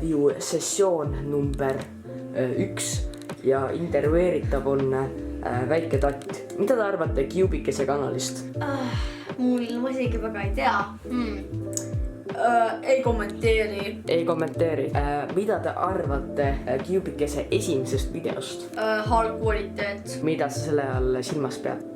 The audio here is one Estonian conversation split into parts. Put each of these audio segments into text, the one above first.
ju sessioon number 1 ja intervjueeritav on väike tatt. Mida te arvate Cubicese kanalist? Ma isegi väga ei tea. Ei kommenteeri. Ei kommenteeri. Mida te arvate Cubicese esimesest videost? Halb kvaliteet. Mida sa selle all silmas pead?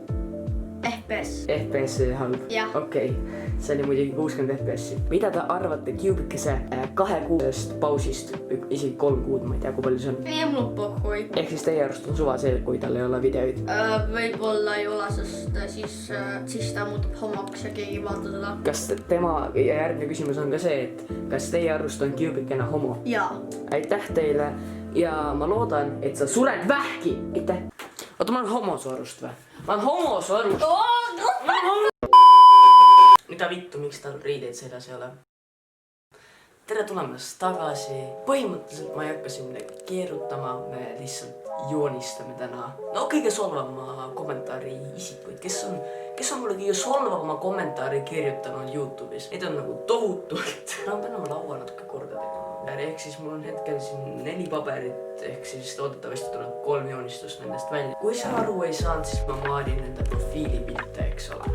FPS. FPS halb? Jah. Okei, see oli muidugi 60 FPS-i. Mida te arvate Cubicese 2 kuudest pausist? Isegi 3 kuud, ma ei tea, kui palju see on. Ei, mul on pohhui. Ehk siis teie arust on suva see, kui tal ei ole videoid? Võib-olla ei ole, sest siis ta muutub homoks ja keegi ei vaata seda. Kas tema, ja järgmine küsimus on ka see, et kas teie arust on Cubicene homo? Jaa. Aitäh teile ja ma loodan, et sa sured vähki. Aitäh. Oota, ma olen homo su arust või? Ma olen homo su arust. Mida vittu, miks tal riideid seljas ei ole? Tere tulemast tagasi. Põhimõtteliselt ma ei hakka siin keerutama, me lihtsalt joonistame täna. No kõige solvama kommentaari isikuid, kes on mulle kõige solvama kommentaari kirjutanud YouTube'is. Neid on nagu tohutult. Ma pean oma laua natuke korda tegema. Ehk siis mul on hetkel siin 4 paberit, ehk siis loodetavasti tuleb 3 joonistust nendest välja. Kui sa aru ei saanud, siis ma maalin nende profiilipilte, eks ole.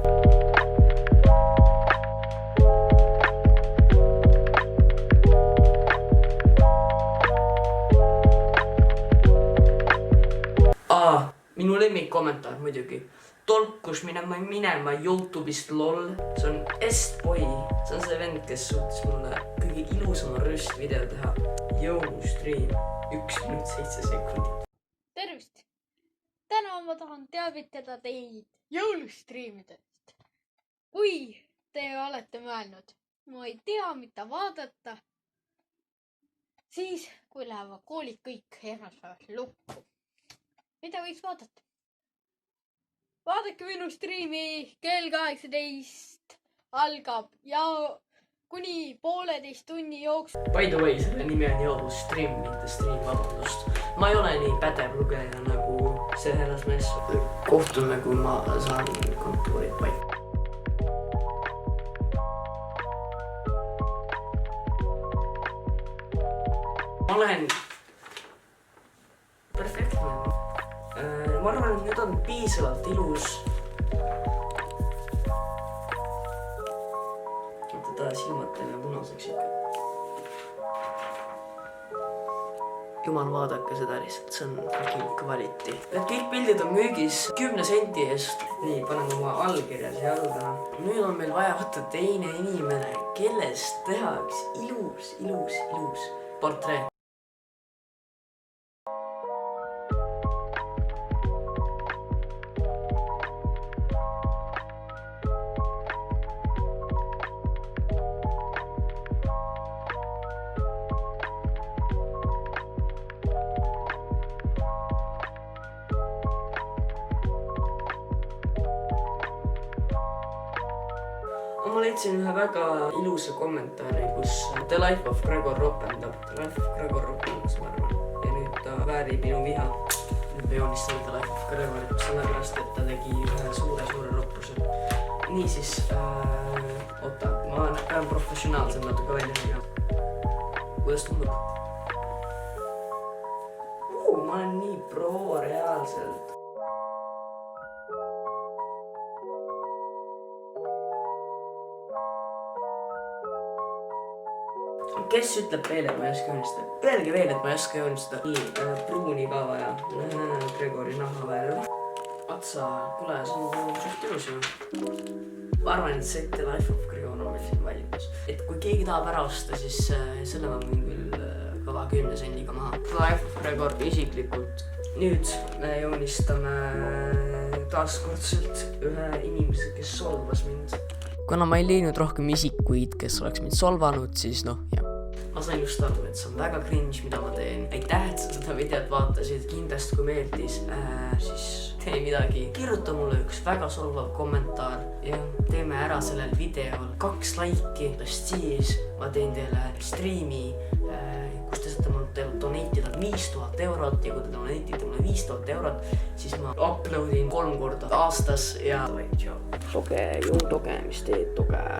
Minu lemmik kommentaar muidugi. Tolkus minema YouTube'ist lol. See on Estboy. See on see vend, kes suutis mulle kõige ilusama röstvideo teha. Jõulustream 1 minut 7 sekundit. Tervist! Täna ma tahan teavitada teid jõulustriimidest. Kui te olete mõelnud, ma ei tea, mida vaadata, siis kui lähevad koolid kõik esmaspäeval lukku. Mida võiks vaadata? Vaadake minu striimi, kell 18 algab ja kuni 1,5 tunni jooksul. By the way, selle nimi on jõulustream, mitte stream, vabandust. Ma ei ole nii pädev lugeja nagu see härrasmees. Kohtume, kui ma saan kontuurid paika. Ma olen perfektne. Ma arvan, et nüüd on piisavalt ilus. Võtta silmad teile punaseks ikka. Jumal, vaadake seda lihtsalt, see on fucking kvaliti. Need kõik pildid on müügis 10 sendi eest. Nii, panen oma allkirja siia alla. Nüüd on meil vaja võtta teine inimene, kellest tehaks ilus portree. Ma leidsin ühe väga ilusa kommentaari, kus The Life of Gregor ropendab. The Life of Gregor ropendas, ma arvan. Ja nüüd ta väärib minu viha. Nüüd me joonistame The Life of Gregorit, sellepärast, et ta tegi ühe suure roppuse. Niisiis, oota, ma pean professionaalsem natuke välja tegema. Kuidas tundub? Ma olen nii pro reaalselt. Kes ütleb veel, et ma ei oska joonistada? Öelge veel, et ma ei oska joonistada. Nii, pruuni ka vaja. Gregori nahavärv. Atsa, kuule, see on suht ilus ju. Ma arvan, et see The Life of Gregor on meil siin valmis. Et kui keegi tahab ära osta, siis selle ma võin küll kõva 10 sendiga maha. The Life of Gregor isiklikult. Nüüd me joonistame taaskordselt ühe inimese, kes solvas mind. Kuna ma ei leidnud rohkem isikuid, kes oleks mind solvanud, siis noh, jah. Ma sain just aru, et see on väga cringe, mida ma teen. Aitäh, et sa seda videot vaatasid. Kindlasti kui meeldis, siis tee midagi. Kirjuta mulle üks väga solvav kommentaar ja teeme ära sellel videol 2 laiki. Siis ma teen teile striimi, kus te saate mulle donatida 5000 eurot ja kui te donatite mulle 5000 eurot, siis ma uploadin 3 korda aastas ja... Toge, mis teed, toge.